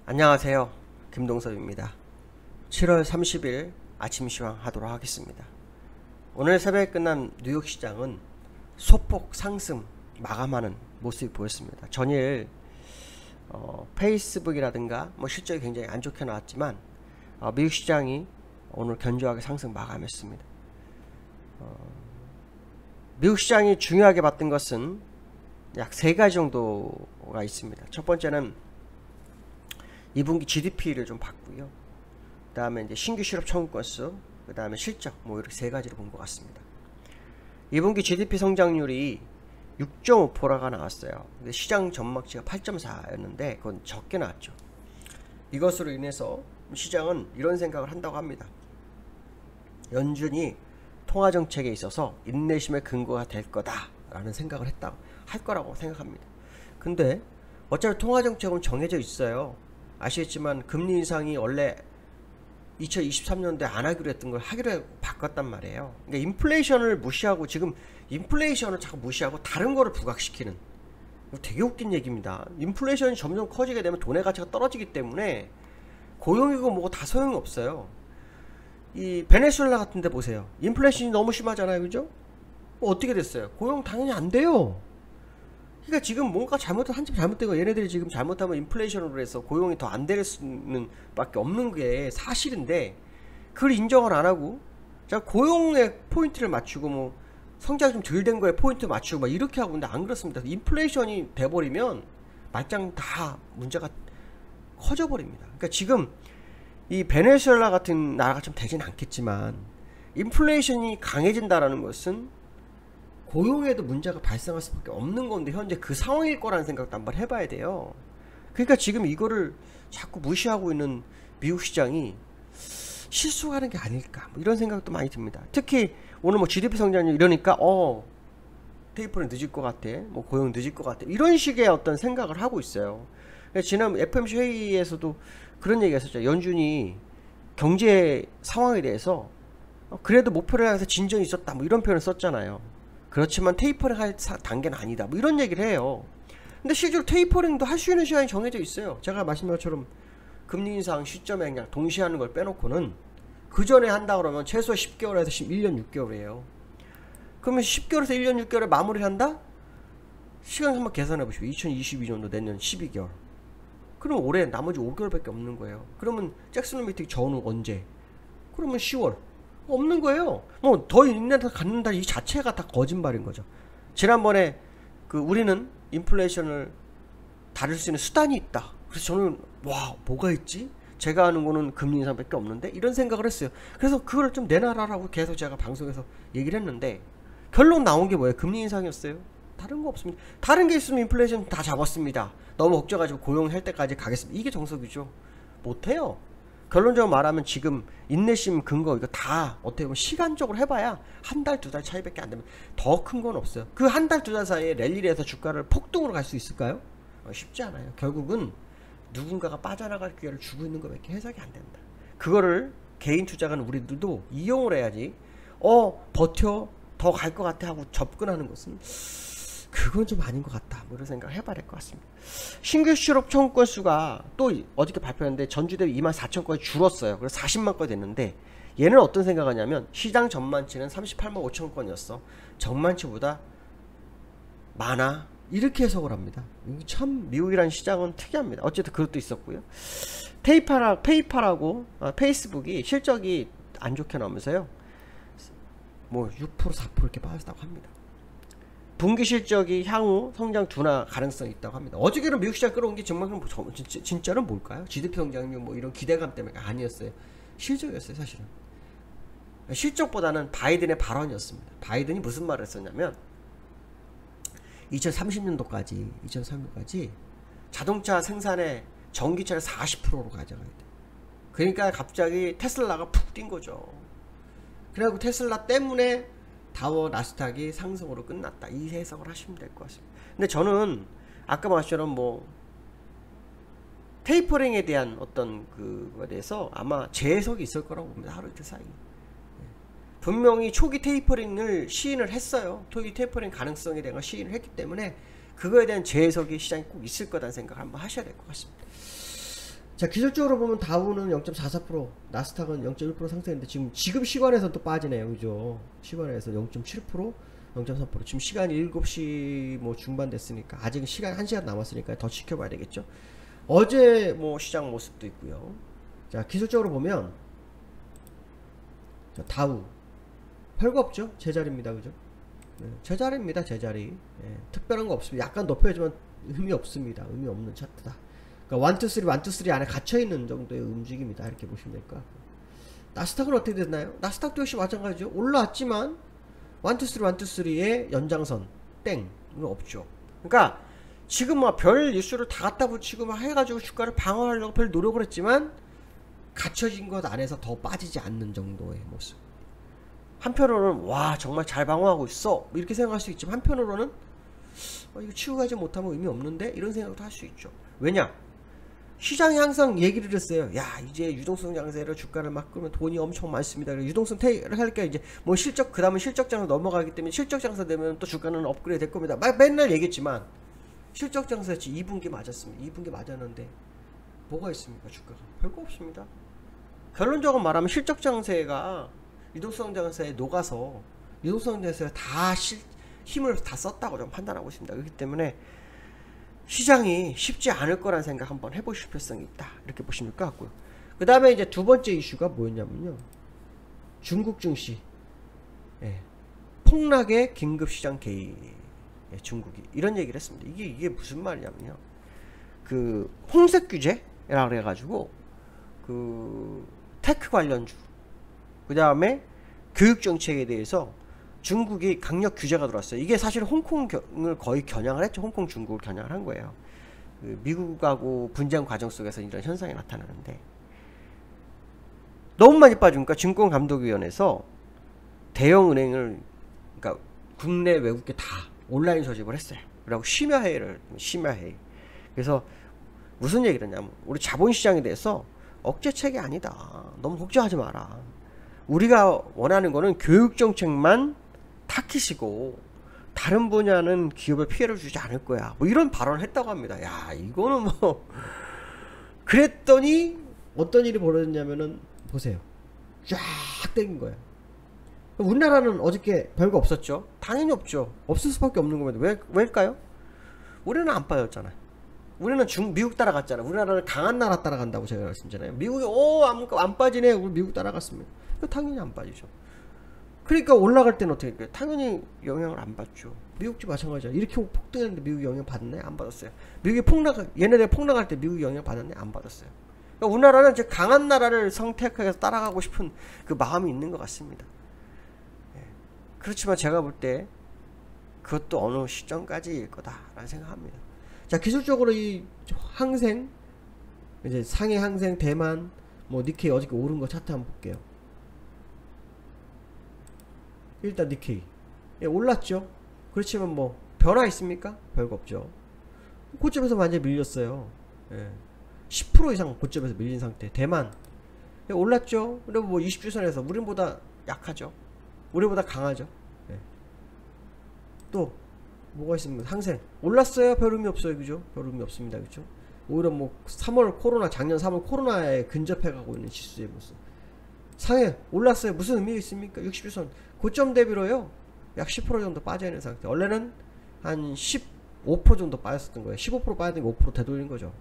안녕하세요. 김동섭입니다. 7월 30일 아침 시황 하도록 하겠습니다. 오늘 새벽에 끝난 뉴욕 시장은 소폭 상승 마감하는 모습이 보였습니다. 전일 페이스북이라든가 실적이 굉장히 안 좋게 나왔지만 미국 시장이 오늘 견조하게 상승 마감했습니다. 미국 시장이 중요하게 봤던 것은 약 3가지 정도가 있습니다. 첫 번째는 2분기 GDP를 좀 봤고요. 그 다음에 이제 신규 실업 청구 건수, 그 다음에 실적, 이렇게 3가지를 본 것 같습니다. 2분기 GDP 성장률이 6.5%가 나왔어요. 근데 시장 전망치가 8.4였는데 그건 적게 나왔죠. 이것으로 인해서 시장은 이런 생각을 한다고 합니다. 연준이 통화정책에 있어서 인내심의 근거가 될 거다라는 생각을 할 거라고 생각합니다. 근데 어차피 통화정책은 정해져 있어요. 아시겠지만 금리 인상이 원래 2023년도에 안 하기로 했던 걸 하기로 하고 바꿨단 말이에요. 그러니까 인플레이션을 무시하고 지금 인플레이션을 자꾸 무시하고 다른 거를 부각시키는, 되게 웃긴 얘기입니다. 인플레이션이 점점 커지게 되면 돈의 가치가 떨어지기 때문에 고용이고 뭐고 다 소용이 없어요. 이 베네수엘라 같은 데 보세요. 인플레이션이 너무 심하잖아요. 그죠? 어떻게 됐어요? 고용 당연히 안 돼요. 그러니까 지금 뭔가 한참 잘못되고 얘네들이 지금 잘못하면 인플레이션으로 해서 고용이 더 안 될 수는 밖에 없는 게 사실인데 그걸 인정을 안 하고 자 고용에 포인트를 맞추고 성장이 좀 덜 된 거에 포인트 맞추고 이렇게 하고 있는데 안 그렇습니다. 인플레이션이 돼버리면 말짱 다 문제가 커져버립니다. 그러니까 지금 이 베네수엘라 같은 나라가 좀 되진 않겠지만 인플레이션이 강해진다라는 것은 고용에도 문제가 발생할 수밖에 없는 건데 현재 그 상황일 거라는 생각도 한번 해봐야 돼요. 그러니까 지금 이거를 자꾸 무시하고 있는 미국 시장이 실수하는 게 아닐까 이런 생각도 많이 듭니다. 특히 오늘 GDP 성장률 이러니까 테이퍼는 늦을 것 같아, 고용 늦을 것 같아 이런 식의 어떤 생각을 하고 있어요. 지난 FOMC 회의에서도 그런 얘기가 있었죠. 연준이 경제 상황에 대해서 그래도 목표를 향해서 진전이 있었다 이런 표현을 썼잖아요. 그렇지만 테이퍼링 할 단계는 아니다 이런 얘기를 해요. 근데 실제로 테이퍼링도 할 수 있는 시간이 정해져 있어요. 제가 말씀드린 것처럼 금리 인상 시점에 그냥 동시에 하는 걸 빼놓고는 그 전에 한다 그러면 최소 10개월에서 1년 6개월이에요. 그러면 10개월에서 1년 6개월에 마무리를 한다? 시간 한번 계산해 보시오. 2022년도 내년 12개월. 그럼 올해 나머지 5개월밖에 없는 거예요. 그러면 잭슨 미팅 전후 언제? 그러면 10월. 없는 거예요. 더 인내를 갖는다 이 자체가 다 거짓말인 거죠. 지난번에 우리는 인플레이션을 다룰 수 있는 수단이 있다. 그래서 저는 뭐가 있지? 제가 아는 거는 금리 인상밖에 없는데 이런 생각을 했어요. 그래서 그걸 좀 내놔라라고 계속 제가 방송에서 얘기를 했는데 결론 나온 게 뭐예요? 금리 인상이었어요. 다른 거 없습니다. 다른 게 있으면 인플레이션 다 잡았습니다. 너무 걱정하지고 고용할 때까지 가겠습니다. 이게 정석이죠. 못해요. 결론적으로 말하면 지금 인내심 근거 이거 다 어떻게 보면 시간적으로 해봐야 한 달, 2달 차이밖에 안 되면 더 큰 건 없어요. 그 한 달, 2달 사이에 랠리를 해서 주가를 폭등으로 갈 수 있을까요? 쉽지 않아요. 결국은 누군가가 빠져나갈 기회를 주고 있는 것밖에 해석이 안 된다. 그거를 개인 투자가는 우리들도 이용을 해야지 버텨 더 갈 것 같아 하고 접근하는 것은 그건 좀 아닌 것 같다. 이런 생각을 해봐야 될 것 같습니다. 신규 실업 청구 건수가 또 어저께 발표했는데 전주 대비 24,000건이 줄었어요. 그래서 40만 건이 됐는데 얘는 어떤 생각하냐면 시장 전만치는 38만 5천 건이었어. 전만치보다 많아. 이렇게 해석을 합니다. 참 미국이라는 시장은 특이합니다. 어쨌든 그것도 있었고요. 페이팔하고 페이스북이 실적이 안 좋게 나오면서요. 6% 4% 이렇게 빠졌다고 합니다. 분기 실적이 향후 성장 둔화 가능성이 있다고 합니다. 어저께는 미국 시장 끌어온 게 정말 진짜는 뭘까요? GDP 성장률 이런 기대감 때문에 아니었어요. 실적이었어요. 사실은. 실적보다는 바이든의 발언이었습니다. 바이든이 무슨 말을 했었냐면 2030년도까지 자동차 생산의 전기차를 40%로 가져가야 돼. 그러니까 갑자기 테슬라가 푹 뛴 거죠. 그래갖고 테슬라 때문에 다워 나스닥이 상승으로 끝났다. 이 해석을 하시면 될 것 같습니다. 근데 저는 아까 말씀처럼 테이퍼링에 대한 어떤 그거에 대해서 아마 재해석이 있을 거라고 봅니다. 하루 이틀 사이. 분명히 초기 테이퍼링을 시인을 했어요. 초기 테이퍼링 가능성에 대한 걸 시인을 했기 때문에 그거에 대한 재해석이 시장에 꼭 있을 거라는 생각을 한번 하셔야 될 것 같습니다. 자, 기술적으로 보면 다우는 0.44%, 나스닥은 0.1% 상승했는데 지금 시간에서 또 빠지네요. 그죠? 시간에서 0.7%, 0.3%. 지금 시간이 7시 뭐 중반 됐으니까 아직 시간 1시간 남았으니까 더 지켜봐야 되겠죠. 어제 뭐 시장 모습도 있고요. 자, 기술적으로 보면 자, 다우 별거 없죠. 제자리입니다. 그죠? 네, 제자리입니다. 제자리. 네, 특별한 거 없습니다. 약간 높여야지만 의미 없습니다. 의미 없는 차트다. 그러니까 1, 2, 3, 1, 2, 3 안에 갇혀있는 정도의 움직임이다. 이렇게 보시면 될 것 같고. 나스닥은 어떻게 됐나요? 나스닥도 역시 마찬가지죠. 올라왔지만 1, 2, 3, 1, 2, 3의 연장선 땡 이건 없죠. 그러니까 지금 뭐 별 이슈를 다 갖다 붙이고 막 해가지고 주가를 방어하려고 별 노력을 했지만 갇혀진 것 안에서 더 빠지지 않는 정도의 모습. 한편으로는 와 정말 잘 방어하고 있어 이렇게 생각할 수 있지만 한편으로는 이거 치고 가지 못하면 의미 없는데 이런 생각도 할 수 있죠. 왜냐? 시장이 항상 얘기를 했어요. 야 이제 유동성 장세로 주가를 막 끌면 돈이 엄청 많습니다. 유동성 테이를 할게 이제 뭐 실적 그 다음은 실적 장사 넘어가기 때문에 실적 장사 되면 또 주가는 업그레이드 될 겁니다. 막 맨날 얘기했지만 실적 장사였지 2분기 맞았습니다. 2분기 맞았는데 뭐가 있습니까? 주가가 별거 없습니다. 결론적으로 말하면 실적 장세가 유동성 장세에 녹아서 유동성 장세에 다 힘을 다 썼다고 좀 판단하고 있습니다. 그렇기 때문에 시장이 쉽지 않을 거란 생각 한번 해보실 필요성이 있다. 이렇게 보시면 될 것 같고요. 그 다음에 이제 두 번째 이슈가 뭐였냐면요. 중국 증시. 예. 폭락의 긴급시장 개입. 예, 중국이. 이런 얘기를 했습니다. 이게 무슨 말이냐면요. 그, 홍색 규제라고 그래가지고, 그, 테크 관련주. 그 다음에 교육정책에 대해서 중국이 강력 규제가 들어왔어요. 이게 사실 홍콩을 거의 겨냥을 했죠. 홍콩 중국을 겨냥을 한 거예요. 그 미국하고 분쟁 과정 속에서 이런 현상이 나타나는데 너무 많이 빠지니까 증권감독위원회에서 대형은행을 그러니까 국내 외국계 다 온라인 소집을 했어요. 그리고 심야회의. 그래서 무슨 얘기를 했냐면 우리 자본시장에 대해서 억제책이 아니다. 너무 걱정하지 마라. 우리가 원하는 거는 교육정책만 타깃이고 다른 분야는 기업에 피해를 주지 않을 거야. 뭐 이런 발언을 했다고 합니다. 야 이거는 뭐 그랬더니 어떤 일이 벌어졌냐면은 보세요. 쫙 땡긴 거야. 우리나라는 어저께 별거 없었죠? 당연히 없죠. 없을 수밖에 없는 겁니다. 왜일까요? 우리는 안 빠졌잖아요. 우리는 미국 따라갔잖아요. 우리나라는 강한 나라 따라간다고 제가 말씀드렸잖아요. 미국이 안 빠지네. 우리 미국 따라갔습니다. 당연히 안 빠지죠. 그러니까 올라갈 때는 어떻게 할까요? 당연히 영향을 안 받죠. 미국도 마찬가지야. 이렇게 폭등했는데 미국이 영향 받았나요? 안 받았어요. 얘네들 폭락할 때 미국이 영향 받았나요? 안 받았어요. 그러니까 우리나라는 이제 강한 나라를 선택해서 따라가고 싶은 그 마음이 있는 것 같습니다. 예. 그렇지만 제가 볼 때 그것도 어느 시점까지일 거다라는 생각합니다. 자, 기술적으로 이 항생, 이제 상해 항생, 대만, 뭐 니케이 어저께 오른 거 차트 한번 볼게요. 일단 니케이 예, 올랐죠. 그렇지만 뭐 변화 있습니까? 별거 없죠. 고점에서 완전히 밀렸어요. 예. 10% 이상 고점에서 밀린 상태. 대만 예, 올랐죠. 그리고 뭐 20주선에서 우리보다 약하죠. 우리보다 강하죠. 예. 또 뭐가 있습니까? 항생 올랐어요. 별 의미 없어요. 그죠? 별 의미 없습니다. 그죠? 오히려 뭐 3월 코로나 작년 3월 코로나에 근접해 가고 있는 지수의 모습. 상해 올랐어요. 무슨 의미가 있습니까? 60주선 고점 대비로요 약 10% 정도 빠져있는 상태. 원래는 한 15% 정도 빠졌었던 거예요. 15% 빠졌던 게 5% 되돌린 거죠.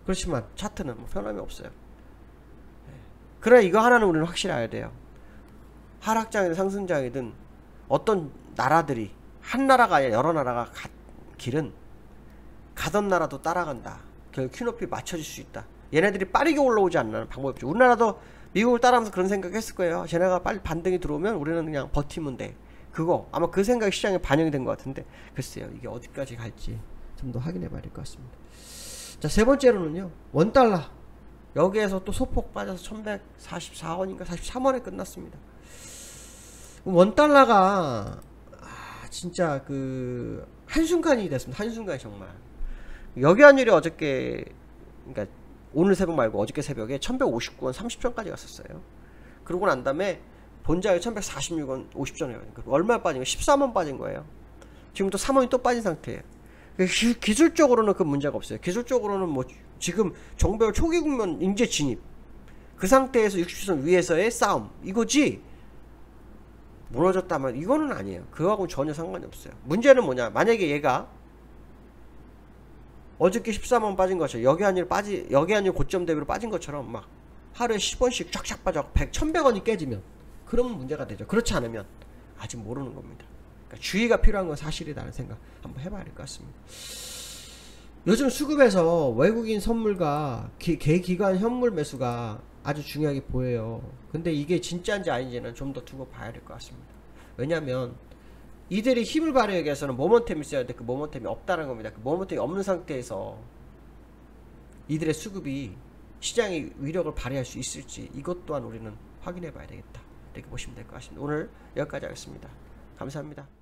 그렇지만 차트는 뭐 변함이 없어요. 그래 이거 하나는 우리는 확실히 알아야 돼요. 하락장이든 상승장이든 어떤 나라들이 한 나라가 아니라 여러 나라가 길은 가던 나라도 따라간다. 결국 큐높이 맞춰질 수 있다. 얘네들이 빠르게 올라오지 않는 방법이 없죠. 우리나라도 미국을 따라하면서 그런 생각했을 거예요. 쟤네가 빨리 반등이 들어오면 우리는 그냥 버티면 돼. 그거 아마 그 생각이 시장에 반영이 된 것 같은데 글쎄요. 이게 어디까지 갈지 좀 더 확인해 봐야 될 것 같습니다. 자, 세 번째로는요. 원달러. 여기에서 또 소폭 빠져서 1144원인가 43원에 끝났습니다. 원달러가 진짜 그 한순간이 됐습니다. 한순간이 정말. 여기 환율이 어저께 그러니까 오늘 새벽 말고 어저께 새벽에 1159원 30전까지 갔었어요. 그러고 난 다음에 본자에 1146원 50전에 얼마 빠진 거예요? 13원 빠진 거예요. 지금 또 3원이 또 빠진 상태예요. 기술적으로는 그 문제가 없어요. 기술적으로는 뭐 지금 정배열 초기 국면 인재 진입, 그 상태에서 60선 위에서의 싸움 이거지. 무너졌다면 이거는 아니에요. 그거하고 전혀 상관이 없어요. 문제는 뭐냐, 만약에 얘가 어저께 14만 빠진 것처럼 여기아닐 고점 대비로 빠진 것처럼 막 하루에 10원씩 쫙쫙 빠져 1,100원이 깨지면 그러면 문제가 되죠. 그렇지 않으면 아직 모르는 겁니다. 그러니까 주의가 필요한 건 사실이라는 생각 한번 해봐야 될 것 같습니다. 요즘 수급에서 외국인 선물과 개기관 현물 매수가 아주 중요하게 보여요. 근데 이게 진짜인지 아닌지는 좀 더 두고 봐야 될 것 같습니다. 왜냐면 이들이 힘을 발휘하기 위해서는 모멘텀이 있어야 되는데 그 모멘텀이 없다는 겁니다. 그 모멘텀이 없는 상태에서 이들의 수급이 시장의 위력을 발휘할 수 있을지 이것 또한 우리는 확인해 봐야 되겠다. 이렇게 보시면 될 것 같습니다. 오늘 여기까지 하겠습니다. 감사합니다.